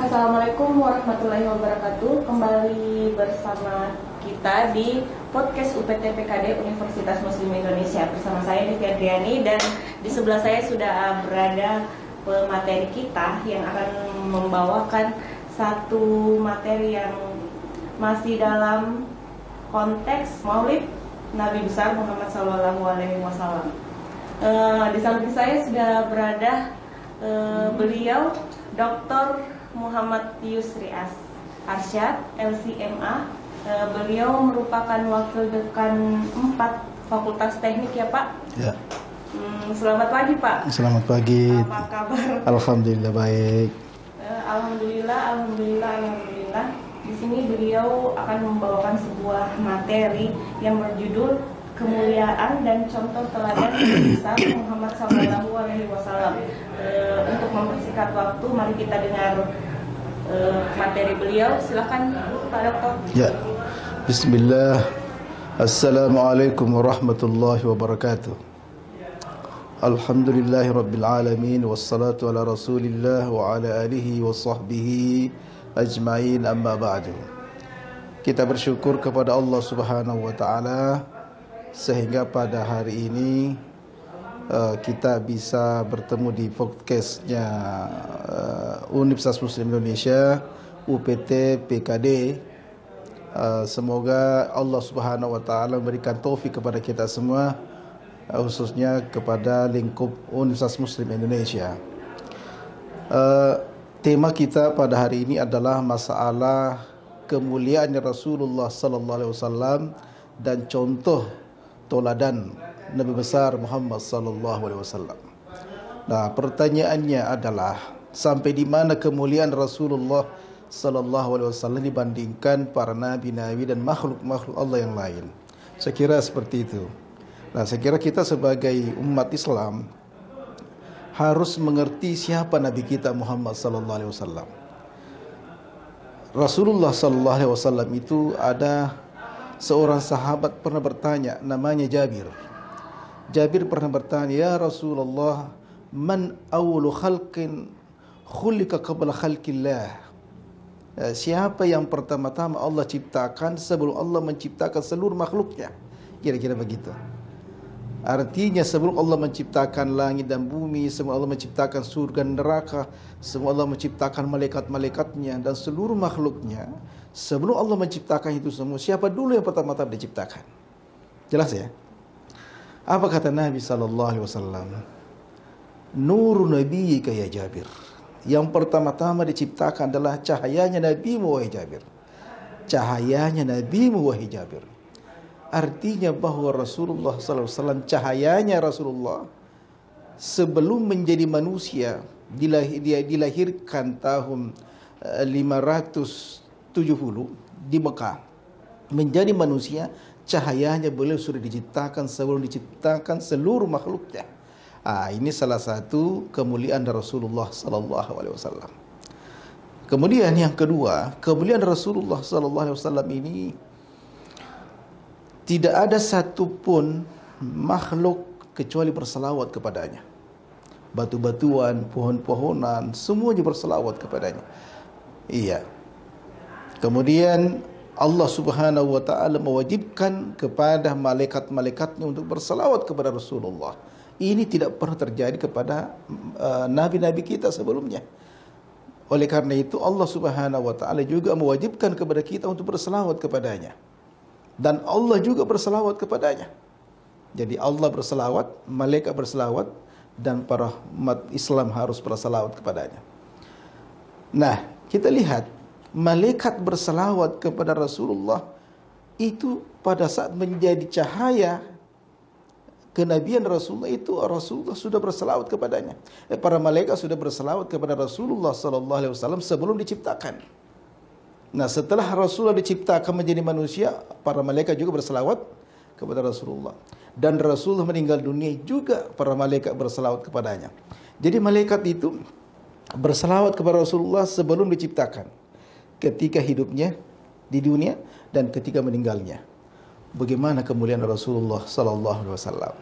Assalamualaikum warahmatullahi wabarakatuh. Kembali bersama kita di podcast UPT PKD Universitas Muslim Indonesia bersama saya Devi Adriani, dan di sebelah saya sudah berada pemateri kita yang akan membawakan satu materi yang masih dalam konteks Maulid Nabi besar Muhammad SAW. Di samping saya sudah berada beliau Dr. Muhammad Yusri Arsyad, LCMA. Beliau merupakan wakil dekan 4 Fakultas Teknik ya Pak? Ya. Selamat pagi Pak. Selamat pagi. Apa kabar? Alhamdulillah baik. Alhamdulillah. Di sini beliau akan membawakan sebuah materi yang berjudul Kemuliaan dan Contoh Teladan Besar Muhammad SAW. Untuk mempersingkat waktu, mari kita dengar materi beliau. Silakan Pak Dokter. Ya. Bismillah. Assalamualaikum warahmatullahi wabarakatuh. Alhamdulillahirabbil alamin wassalatu ala Rasulillah wa ala alihi wa sahbihi ajmain, amma ba'du. Kita bersyukur kepada Allah Subhanahu wa taala sehingga pada hari ini kita bisa bertemu di podcastnya Universitas Muslim Indonesia UPT PKD. Semoga Allah Subhanahu wa taala memberikan taufik kepada kita semua, khususnya kepada lingkup Universitas Muslim Indonesia. Tema kita pada hari ini adalah masalah kemuliaan Rasulullah sallallahu alaihi wasallam dan contoh teladan Nabi besar Muhammad sallallahu alaihi wasallam. Nah, pertanyaannya adalah sampai di mana kemuliaan Rasulullah sallallahu alaihi wasallam dibandingkan para nabi-nabi dan makhluk-makhluk Allah yang lain. Saya kira seperti itu. Nah, saya kira kita sebagai umat Islam harus mengerti siapa nabi kita Muhammad sallallahu alaihi wasallam. Rasulullah sallallahu alaihi wasallam itu ada seorang sahabat pernah bertanya, namanya Jabir. Jabir pernah bertanya, "Ya Rasulullah, man awwalu khalqin khuliqa qabla khalqillah?" Siapa yang pertama-tama Allah ciptakan sebelum Allah menciptakan seluruh makhluknya? Kira-kira begitu. Artinya sebelum Allah menciptakan langit dan bumi, sebelum Allah menciptakan surga dan neraka, sebelum Allah menciptakan malaikat-malaikatnya dan seluruh makhluknya, sebelum Allah menciptakan itu semua, siapa dulu yang pertama-tama diciptakan? Jelas ya? Apa kata Nabi SAW? Nuru nabiyyika ya Jabir. Yang pertama-tama diciptakan adalah cahayanya Nabimu wahai Jabir. Cahayanya Nabimu wahai Jabir. Artinya bahwa Rasulullah SAW, cahayanya Rasulullah sebelum menjadi manusia, dilahirkan tahun 570 di Mekah, menjadi manusia, cahayanya beliau sudah diciptakan sebelum diciptakan seluruh makhluknya. Ini salah satu kemuliaan Rasulullah SAW. Kemudian yang kedua, kemuliaan Rasulullah SAW ini tidak ada satupun makhluk kecuali berselawat kepadanya. Batu-batuan, pohon-pohonan, semuanya berselawat kepadanya. Iya. Kemudian Allah Subhanahu wa taala mewajibkan kepada malaikat-malaikatnya untuk berselawat kepada Rasulullah. Ini tidak pernah terjadi kepada nabi-nabi kita sebelumnya. Oleh karena itu Allah Subhanahu wa taala juga mewajibkan kepada kita untuk berselawat kepadanya. Dan Allah juga berselawat kepadanya. Jadi Allah berselawat, malaikat berselawat, dan para umat Islam harus berselawat kepadanya. Nah, kita lihat malaikat berselawat kepada Rasulullah itu pada saat menjadi cahaya kenabian Rasulullah itu, Rasulullah sudah berselawat kepadanya. Para malaikat sudah berselawat kepada Rasulullah sallallahu alaihi wasallam sebelum diciptakan. Nah, setelah Rasulullah diciptakan menjadi manusia, para malaikat juga berselawat kepada Rasulullah. Dan Rasulullah meninggal dunia juga para malaikat berselawat kepadanya. Jadi malaikat itu berselawat kepada Rasulullah sebelum diciptakan, ketika hidupnya di dunia dan ketika meninggalnya. Bagaimana kemuliaan Rasulullah sallallahu alaihi wasallam.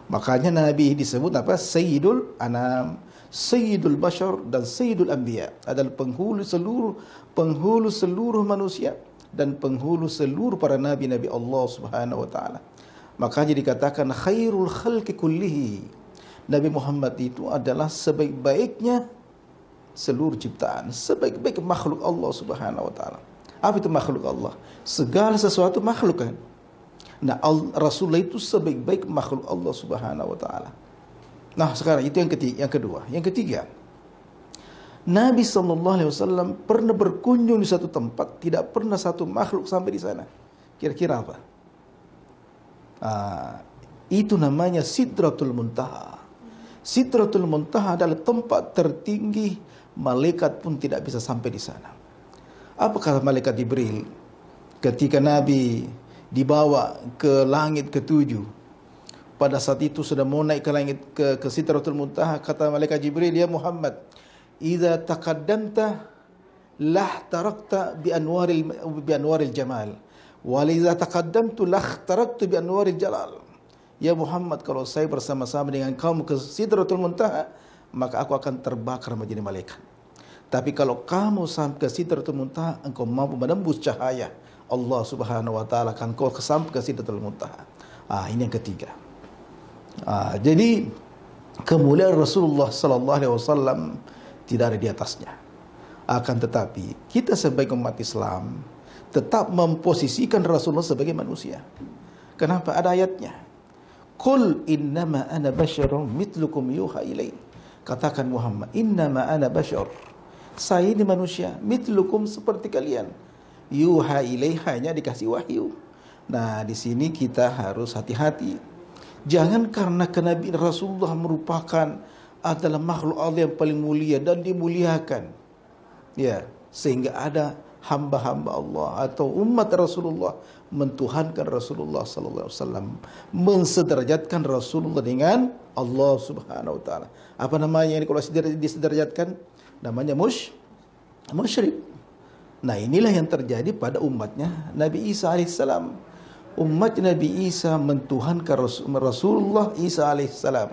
Makanya Nabi disebut apa? Sayyidul Anam, Sayyidul Bashar dan Sayyidul Anbiya. Adalah penghulu seluruh manusia dan penghulu seluruh para nabi-nabi Allah Subhanahu wa taala. Makanya dikatakan khairul khalqi kullihi. Nabi Muhammad itu adalah sebaik-baiknya seluruh ciptaan, sebaik-baik makhluk Allah Subhanahu wa taala. Apa itu makhluk Allah? Segala sesuatu makhluk kan. Nah, Rasulullah itu sebaik-baik makhluk Allah Subhanahu wa taala. Nah, sekarang itu yang kedua. Yang ketiga, Nabi sallallahu alaihi wasallam pernah berkunjung di satu tempat, tidak pernah satu makhluk sampai di sana. Kira-kira apa? Itu namanya Sidratul Muntaha. Sidratul Muntaha adalah tempat tertinggi, malaikat pun tidak bisa sampai di sana. Apa kata malaikat Jibril ketika Nabi dibawa ke langit ketujuh? Pada saat itu sudah mau naik ke langit ke Sidratul Muntaha, kata malaikat Jibril, ya Muhammad, idza taqaddamta lah tarakta bi anwaril jamal, wa idza taqaddamtu lah taraktu bi anwaril jalal. Ya Muhammad, kalau saya bersama-sama dengan kamu ke Sidratul Muntaha, maka aku akan terbakar menjadi malaikat. Tapi kalau kamu sampai ke Sidratul Muntaha, engkau mampu menembus cahaya Allah Subhanahu wa taala, kan kau sampai ke Sidratul Muntaha. Ini yang ketiga. Jadi kemuliaan Rasulullah sallallahu alaihi wasallam tidak ada di atasnya. Akan tetapi kita sebagai umat Islam tetap memposisikan Rasulullah sebagai manusia. Kenapa? Ada ayatnya. Qul innama ana basyarun mitlukum yuha ilai. Katakan Muhammad, innama ana basyar. Saya ini manusia, mitlukum seperti kalian. Yuha ilai, hanya dikasih wahyu. Nah, di sini kita harus hati-hati. Jangan karena kenabian Rasulullah merupakan adalah makhluk Allah yang paling mulia dan dimuliakan, ya, sehingga ada hamba-hamba Allah atau umat Rasulullah mentuhankan Rasulullah sallallahu alaihi wasallam, mensederajatkan Rasulullah dengan Allah Subhanahu wa taala. Apa namanya ini kalau disederajatkan? Namanya musyrik. Nah, inilah yang terjadi pada umatnya Nabi Isa alaihissalam. Umat Nabi Isa mentuhankan Rasulullah Isa alaihissalam.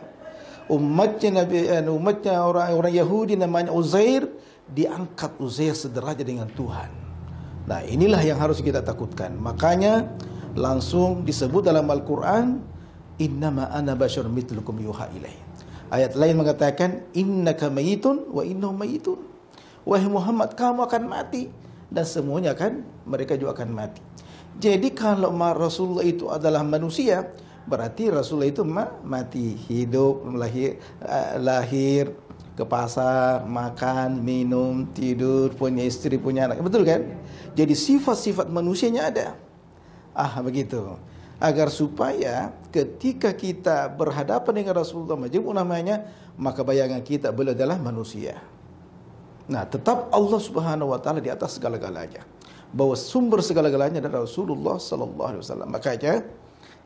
Umatnya orang Yahudi namanya Uzair, diangkat Uzair sederajat dengan Tuhan. Nah, inilah yang harus kita takutkan. Makanya langsung disebut dalam Al-Quran, innama ana basyarun mitlukum yuha ilai. Ayat lain mengatakan, innaka mayitun wa innahum mayitun. Wahai Muhammad, kamu akan mati dan semuanya mereka juga akan mati. Jadi kalau Rasulullah itu adalah manusia, berarti Rasulullah itu mati, hidup, lahir, ke pasar, makan, minum, tidur, punya istri, punya anak. Betul kan? Jadi sifat-sifat manusianya ada. Begitu. Agar supaya ketika kita berhadapan dengan Rasulullah majmuk namanya, maka bayangan kita beliau adalah manusia. Nah, tetap Allah Subhanahu wa taala di atas segala-galanya. Bahwa sumber segala-galanya adalah Rasulullah sallallahu alaihi wasallam. Makanya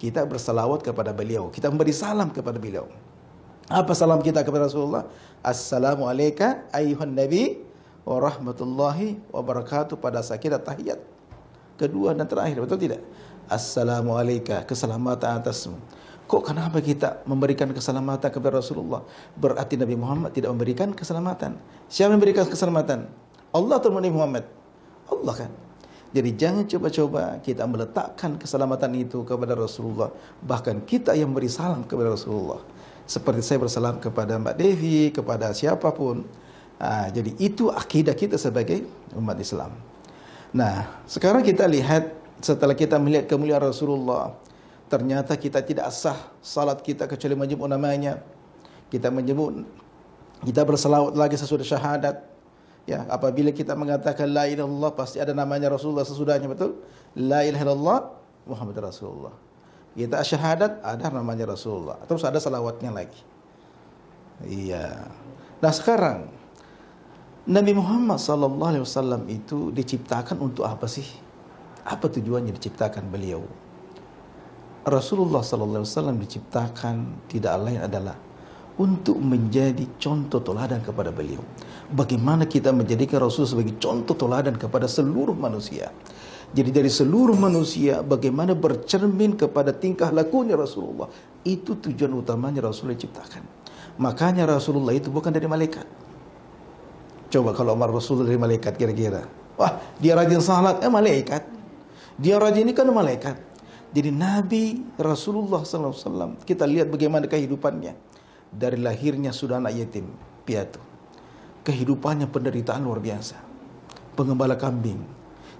kita bersalawat kepada beliau, kita memberi salam kepada beliau. Apa salam kita kepada Rasulullah? Assalamu alayka ayyuhan nabi wa rahmatullahi wa barakatuh, pada saat kita tahiyat kedua dan terakhir, betul tidak? Assalamu alayka, keselamatan atasmu. Kok kenapa kita memberikan keselamatan kepada Rasulullah? Berarti Nabi Muhammad tidak memberikan keselamatan. Siapa yang memberikan keselamatan? Allah atau Nabi Muhammad? Allah kan. Jadi jangan coba-coba kita meletakkan keselamatan itu kepada Rasulullah. Bahkan kita yang beri salam kepada Rasulullah. Seperti saya bersalam kepada Mbak Devi, kepada siapapun. Jadi itu akidah kita sebagai umat Islam. Nah, sekarang kita lihat, setelah kita melihat kemuliaan Rasulullah, ternyata kita tidak sah salat kita kecuali menyebut namanya. Kita bersalawat lagi sesudah syahadat. Ya, apabila kita mengatakan la ilaha illallah, pasti ada namanya Rasulullah sesudahnya, betul? La ilaha illallah Muhammad Rasulullah. Kita syahadat, ada namanya Rasulullah. Terus ada salawatnya lagi. Iya. Nah, sekarang Nabi Muhammad sallallahu alaihi wasallam itu diciptakan untuk apa sih? Apa tujuannya diciptakan beliau? Rasulullah sallallahu alaihi wasallam diciptakan tidak lain adalah untuk menjadi contoh teladan kepada beliau. Bagaimana kita menjadikan Rasul sebagai contoh teladan kepada seluruh manusia. Jadi dari seluruh manusia, bagaimana bercermin kepada tingkah lakunya Rasulullah. Itu tujuan utamanya Rasulullah ciptakan. Makanya Rasulullah itu bukan dari malaikat. Coba kalau Umar Rasulullah dari malaikat kira-kira. Wah, dia rajin salat, malaikat. Dia rajin ini kan malaikat. Jadi Nabi Rasulullah SAW, kita lihat bagaimana kehidupannya. Dari lahirnya sudah anak yatim piatu. Kehidupannya penderitaan luar biasa. Pengembala kambing.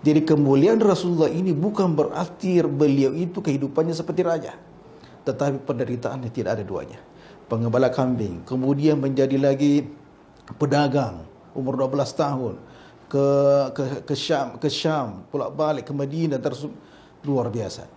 Jadi kemuliaan Rasulullah ini bukan berarti beliau itu kehidupannya seperti raja, tetapi penderitaannya tidak ada duanya. Pengembala kambing, kemudian menjadi lagi pedagang umur 12 tahun ke Syam, pulak balik ke Madinah, luar biasa.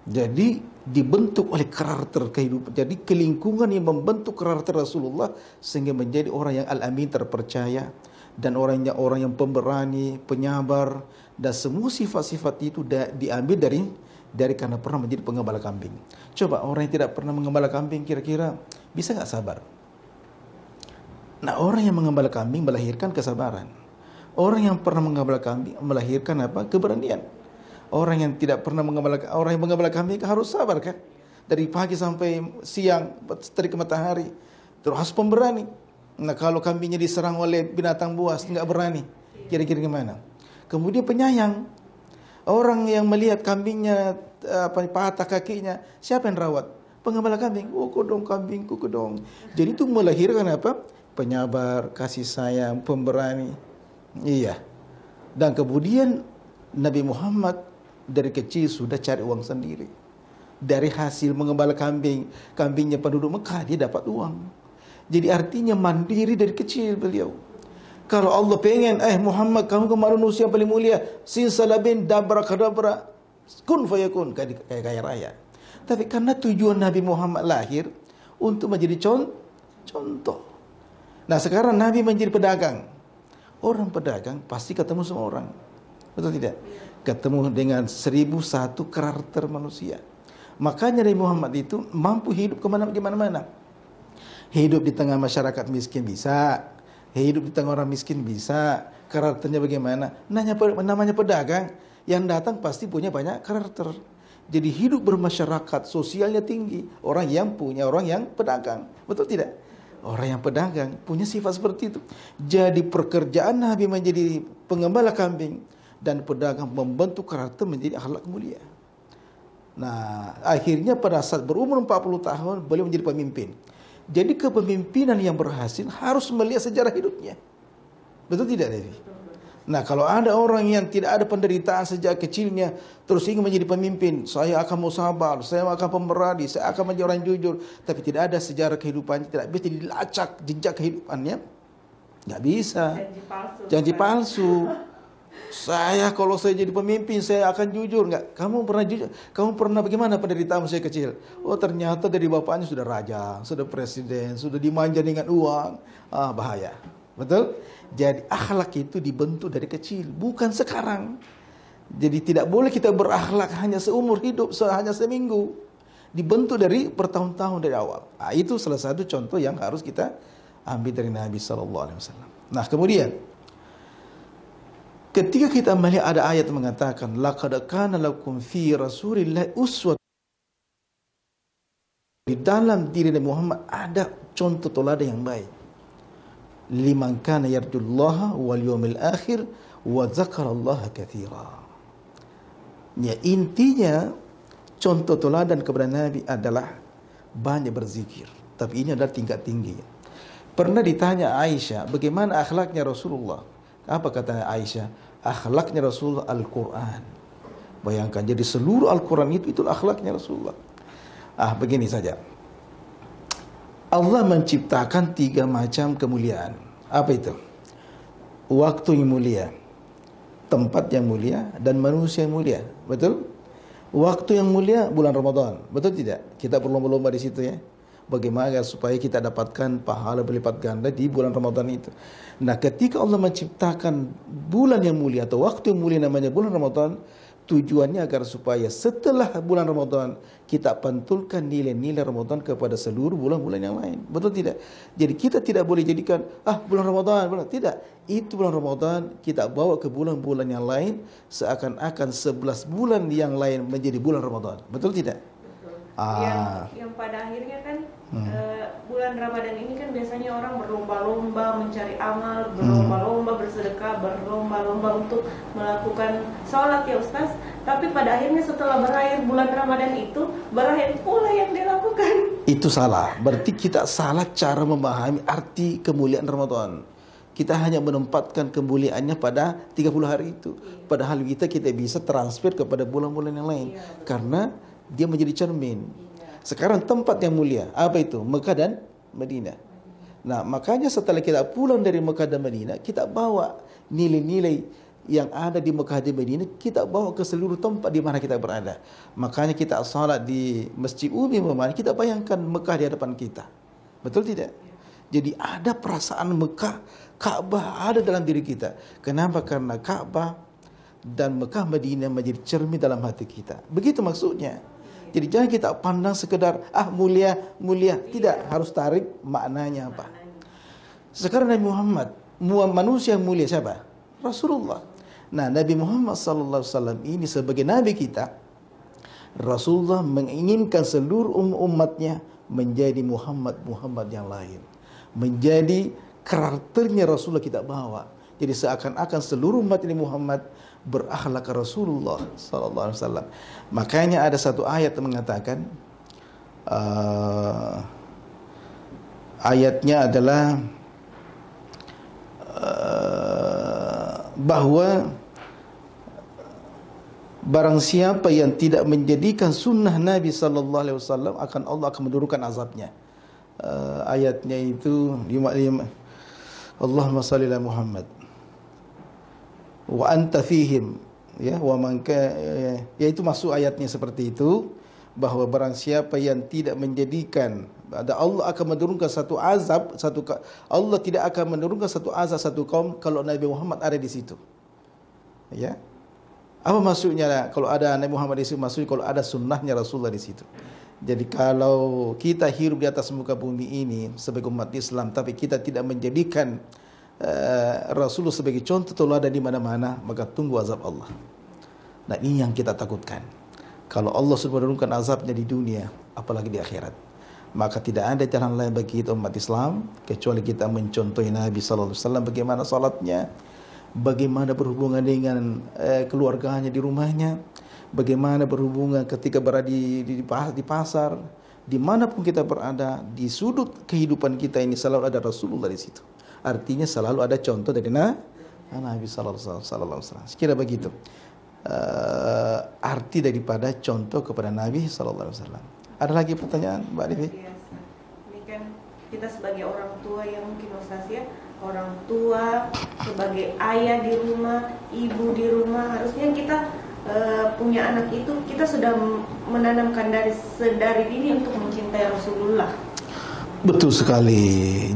Jadi dibentuk oleh karakter kehidupan. Jadi kelingkungan yang membentuk karakter Rasulullah sehingga menjadi orang yang al-amin, terpercaya, dan orang yang pemberani, penyabar, dan semua sifat-sifat itu diambil dari karena pernah menjadi pengembala kambing. Coba orang yang tidak pernah mengembala kambing kira-kira bisa nggak sabar? Nah, orang yang mengembala kambing melahirkan kesabaran. Orang yang pernah mengembala kambing melahirkan apa? Keberanian. Orang yang tidak pernah orang yang mengembala kambing harus sabar kan? Dari pagi sampai siang, terik matahari, terus harus pemberani. Nah, kalau kambingnya diserang oleh binatang buas, nggak berani, kira-kira gimana? Kemudian penyayang. Orang yang melihat kambingnya patah kakinya, siapa yang rawat? Pengembala kambing. Oh, kodong kambingku, kodong. Jadi itu melahirkan apa? Penyabar, kasih sayang, pemberani. Iya. Dan kemudian Nabi Muhammad dari kecil sudah cari uang sendiri. Dari hasil mengembala kambing, kambingnya penduduk Mekah, dia dapat uang. Jadi artinya mandiri dari kecil beliau. Kalau Allah pengen, Muhammad, kamu manusia yang paling mulia, sinsalabin dabra kadabra, kun fayakun, kayak kaya raya. Tapi karena tujuan Nabi Muhammad lahir untuk menjadi contoh. Nah, sekarang Nabi menjadi pedagang. Orang pedagang pasti ketemu semua orang. Betul tidak? Ketemu dengan 1001 karakter manusia. Makanya Nabi Muhammad itu mampu hidup di mana-mana. Hidup di tengah masyarakat miskin bisa, hidup di tengah orang miskin bisa. Karakternya bagaimana? Namanya pedagang, yang datang pasti punya banyak karakter. Jadi hidup bermasyarakat, sosialnya tinggi. Orang yang pedagang. Betul tidak? Orang yang pedagang punya sifat seperti itu. Jadi pekerjaan Nabi menjadi pengembala kambing dan pedagang membentuk karakter menjadi akhlak mulia. Nah, akhirnya pada saat berumur 40 tahun beliau menjadi pemimpin. Jadi kepemimpinan yang berhasil harus melihat sejarah hidupnya. Betul tidak, Devi? Nah, kalau ada orang yang tidak ada penderitaan sejak kecilnya terus ingin menjadi pemimpin, saya akan mau sabar, saya akan pemberani, saya akan menjadi orang jujur, tapi tidak ada sejarah kehidupannya, tidak bisa dilacak jejak kehidupannya, nggak bisa. Janji palsu. Kalau saya jadi pemimpin saya akan jujur. Enggak, kamu pernah jujur? Kamu pernah bagaimana penderitaan saya kecil? Oh, ternyata dari bapaknya sudah raja, sudah presiden, sudah dimanja dengan uang. Bahaya. Betul? Jadi akhlak itu dibentuk dari kecil, bukan sekarang. Jadi tidak boleh kita berakhlak hanya seumur hidup, hanya seminggu. Dibentuk dari bertahun-tahun dari awal. Itu salah satu contoh yang harus kita ambil dari Nabi SAW. Nah, kemudian ketika kita melihat ada ayat mengatakan laqad kana lakum fi Rasulillahi uswatun, di dalam diri Nabi Muhammad ada contoh teladan yang baik. Liman kana yarjullaha wal yawmil akhir wa dzakarallaha katsira. Ya, intinya contoh teladan kepada Nabi adalah banyak berzikir. Tapi ini adalah tingkat tinggi. Pernah ditanya Aisyah, bagaimana akhlaknya Rasulullah? Apa kata Aisyah? Akhlaknya Rasulullah Al-Quran. Bayangkan, jadi seluruh Al-Quran itu akhlaknya Rasulullah. Begini saja. Allah menciptakan 3 macam kemuliaan. Apa itu? Waktu yang mulia, tempat yang mulia, dan manusia yang mulia. Betul? Waktu yang mulia bulan Ramadan. Betul tidak? Kita berlomba-lomba di situ ya. Bagaimana supaya kita dapatkan pahala berlipat ganda di bulan Ramadan itu. Nah, ketika Allah menciptakan bulan yang mulia atau waktu yang mulia namanya bulan Ramadan, tujuannya agar supaya setelah bulan Ramadan kita pantulkan nilai-nilai Ramadan kepada seluruh bulan-bulan yang lain. Betul tidak? Jadi kita tidak boleh jadikan bulan Ramadan, tidak. Itu bulan Ramadan kita bawa ke bulan-bulan yang lain seakan-akan 11 bulan yang lain menjadi bulan Ramadan. Betul tidak? Yang pada akhirnya kan bulan Ramadan ini kan biasanya orang berlomba-lomba mencari amal, berlomba-lomba bersedekah, berlomba-lomba untuk melakukan sholat ya Ustaz. Tapi pada akhirnya setelah berakhir bulan Ramadan itu berakhir pula yang dilakukan. Itu salah. Berarti kita salah cara memahami arti kemuliaan Ramadan. Kita hanya menempatkan kemuliaannya pada 30 hari itu. Padahal kita bisa transfer kepada bulan-bulan yang lain. Karena dia menjadi cermin. Sekarang tempat yang mulia, apa itu? Mekah dan Madinah. Nah, makanya setelah kita pulang dari Mekah dan Madinah, kita bawa nilai-nilai yang ada di Mekah dan Madinah, kita bawa ke seluruh tempat di mana kita berada. Makanya kita salat di Masjid Umi, kita bayangkan Mekah di hadapan kita. Betul tidak? Jadi ada perasaan Mekah, Ka'bah ada dalam diri kita. Kenapa? Karena Ka'bah dan Mekah Madinah menjadi cermin dalam hati kita. Begitu maksudnya. Jadi jangan kita pandang sekedar mulia. Tidak, harus tarik maknanya apa. Sekarang Nabi Muhammad, manusia yang mulia siapa? Rasulullah. Nah, Nabi Muhammad SAW ini sebagai Nabi kita, Rasulullah menginginkan seluruh umatnya menjadi Muhammad yang lain. Menjadi karakternya Rasulullah kita bawa. Jadi seakan-akan seluruh umat ini Muhammad berakhlak Rasulullah sallallahu alaihi wasallam. Makanya ada satu ayat yang mengatakan ayatnya adalah bahwa barang siapa yang tidak menjadikan sunnah Nabi sallallahu alaihi wasallam Allah akan menurunkan azabnya. Ayatnya itu Allahumma shalli ala Muhammad wa anta fihim, ya, wa man yaitu masuk ayatnya seperti itu, bahwa barang siapa yang tidak menjadikan, Allah akan menurunkan satu azab, Allah tidak akan menurunkan satu azab satu kaum kalau Nabi Muhammad ada di situ. Ya. Apa maksudnya kalau ada Nabi Muhammad di situ? Maksudnya kalau ada sunnahnya Rasulullah di situ. Jadi kalau kita hidup di atas muka bumi ini sebagai umat Islam, tapi kita tidak menjadikan Rasulullah sebagai contoh teladan di mana-mana, maka tunggu azab Allah. Nah, ini yang kita takutkan. Kalau Allah sudah menurunkan azabnya di dunia, apalagi di akhirat, maka tidak ada jalan lain bagi kita umat Islam kecuali kita mencontohi Nabi sallallahu alaihi wasallam, bagaimana salatnya, bagaimana berhubungan dengan keluarganya di rumahnya, bagaimana berhubungan ketika berada di pasar, dimanapun kita berada, di sudut kehidupan kita ini selalu ada Rasulullah di situ. Artinya selalu ada contoh dari Nabi sallallahu alaihi wasallam. Sekira begitu arti daripada contoh kepada Nabi sallallahu alaihi wasallam. Ada lagi pertanyaan, Mbak Devi? Ini kan kita sebagai orang tua yang mungkin Ustaz ya, orang tua sebagai ayah di rumah, ibu di rumah, harusnya kita punya anak itu kita sudah menanamkan dari dini untuk mencintai Rasulullah. Betul sekali.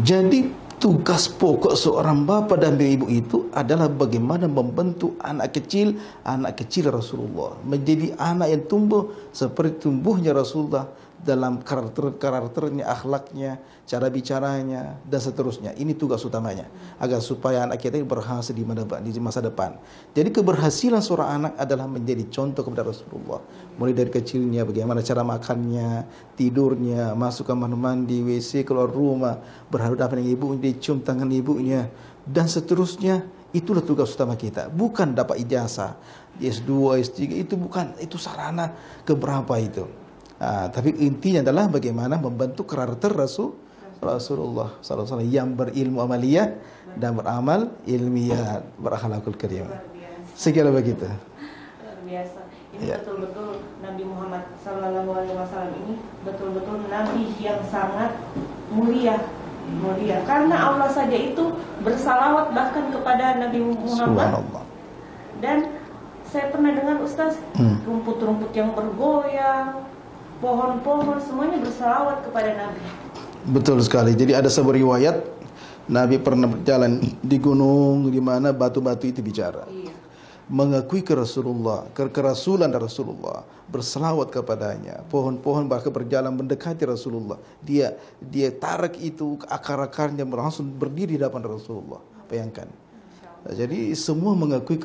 Jadi tugas pokok seorang bapa dan ibu itu adalah bagaimana membentuk anak kecil Rasulullah menjadi anak yang tumbuh seperti tumbuhnya Rasulullah dalam karakternya, akhlaknya, cara bicaranya, dan seterusnya. Ini tugas utamanya agar supaya anak kita berhasil di masa depan. Jadi keberhasilan seorang anak adalah menjadi contoh kepada Rasulullah. Mulai dari kecilnya bagaimana cara makannya, tidurnya, masuk kamar mandi, WC, keluar rumah, berhadapan dengan ibunya, dicium tangan ibunya, dan seterusnya. Itulah tugas utama kita. Bukan dapat ijazah S2, S3, itu bukan, itu sarana keberapa itu. Tapi intinya adalah bagaimana membentuk karakter Rasulullah SAW yang berilmu amaliyah dan beramal ilmiah, berakhlakul karim. Segala begitu. Luar biasa. Ini betul-betul Nabi Muhammad SAW ini betul-betul Nabi yang sangat mulia. Karena Allah saja itu bersalawat bahkan kepada Nabi Muhammad. Dan saya pernah dengar Ustaz, rumput-rumput yang bergoyang, pohon-pohon semuanya bersalawat kepada Nabi. Betul sekali. Jadi ada sebuah riwayat Nabi pernah berjalan di gunung di mana batu-batu itu bicara. Mengakui kerasulan Rasulullah, berselawat kepadanya. Pohon-pohon bahkan berjalan mendekati Rasulullah. Dia tarik itu akar-akarnya langsung berdiri di hadapan Rasulullah. Bayangkan. Jadi semua mengakui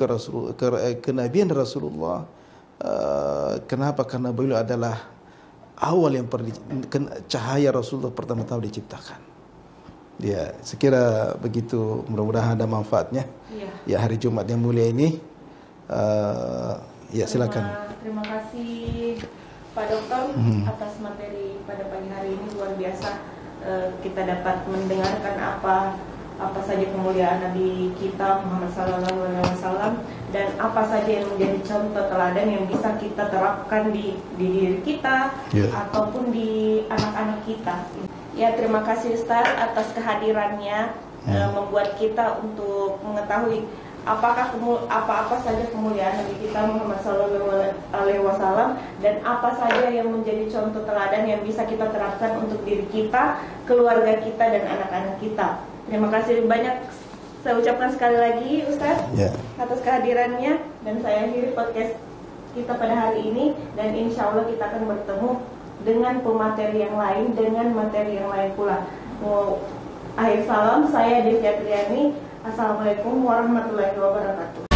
kenabian Rasulullah. Kenapa? Karena beliau adalah awal yang cahaya Rasulullah pertama-tama diciptakan. Ya, sekira begitu, mudah-mudahan ada manfaatnya. Iya. Ya, hari Jumat yang mulia ini. Ya, silakan. Terima kasih Pak Dokter atas materi pada pagi hari ini. Luar biasa, kita dapat mendengarkan apa saja kemuliaan Nabi kita Muhammad SAW, dan apa saja yang menjadi contoh teladan yang bisa kita terapkan di diri kita ataupun di anak-anak kita. Ya, terima kasih Ustaz atas kehadirannya, membuat kita untuk mengetahui apa saja kemuliaan Nabi kita Muhammad SAW, dan apa saja yang menjadi contoh teladan yang bisa kita terapkan untuk diri kita, keluarga kita, dan anak-anak kita. Terima kasih banyak saya ucapkan sekali lagi Ustaz atas kehadirannya, dan saya akhiri podcast kita pada hari ini, dan insya Allah kita akan bertemu dengan pemateri yang lain, dengan materi yang lain pula. Akhir salam, saya Devi Adriani. Assalamualaikum warahmatullahi wabarakatuh.